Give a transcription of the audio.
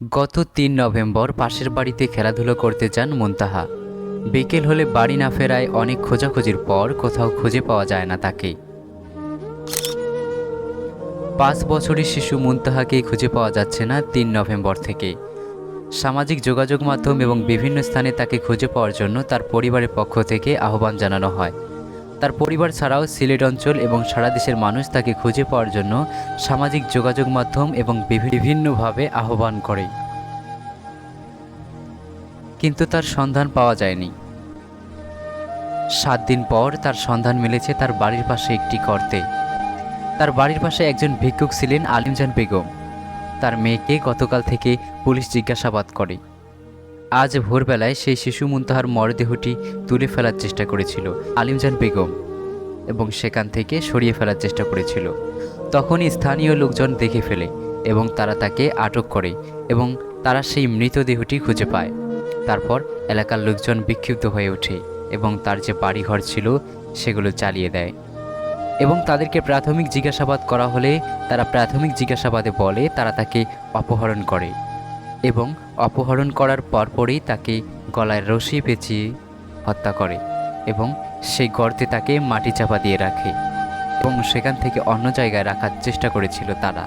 গত ৩ নভেম্বর পাশের বাড়িতে খেলাধুলো করতে যান মুনতাহা। বিকেল হলে বাড়ি না ফেরায় অনেক খোঁজাখুঁজির পর কোথাও খুঁজে পাওয়া যায় না তাকে। ৫ বছরের শিশু মুনতাহাকে খুঁজে পাওয়া যাচ্ছে না ৩ নভেম্বর থেকে। সামাজিক যোগাযোগ মাধ্যম এবং বিভিন্ন স্থানে তাকে খুঁজে পাওয়ার জন্য তার পরিবারের পক্ষ থেকে আহ্বান জানানো হয়। তার পরিবার ছাড়াও সিলেট অঞ্চল এবং সারা দেশের মানুষ তাকে খুঁজে পাওয়ার জন্য সামাজিক যোগাযোগ মাধ্যম এবং বিভিন্নভাবে আহ্বান করে, কিন্তু তার সন্ধান পাওয়া যায়নি। ৭ দিন পর তার সন্ধান মিলেছে তার বাড়ির পাশে একটি গর্তে। তার বাড়ির পাশে একজন ভিক্ষুক ছিলেন আলিমজান বেগম। তার মেয়েকে গতকাল থেকে পুলিশ জিজ্ঞাসাবাদ করে। আজ ভোরবেলায় সেই শিশু মুনতাহার মরদেহটি তুলে ফেলার চেষ্টা করেছিল আলিমজান বেগম এবং সেখান থেকে সরিয়ে ফেলার চেষ্টা করেছিল। তখনই স্থানীয় লোকজন দেখে ফেলে এবং তারা তাকে আটক করে এবং তারা সেই মৃতদেহটি খুঁজে পায়। তারপর এলাকার লোকজন বিক্ষিপ্ত হয়ে ওঠে এবং তার যে বাড়িঘর ছিল সেগুলো জ্বালিয়ে দেয় এবং তাদেরকে প্রাথমিক জিজ্ঞাসাবাদ করা হলে তারা প্রাথমিক জিজ্ঞাসাবাদে বলে তারা তাকে অপহরণ করে এবং অপহরণ করার পরপরই তাকে গলায় রশি পেঁচিয়ে হত্যা করে এবং সেই গর্তে তাকে মাটি চাপা দিয়ে রাখে এবং সেখান থেকে অন্য জায়গায় রাখার চেষ্টা করেছিল তারা।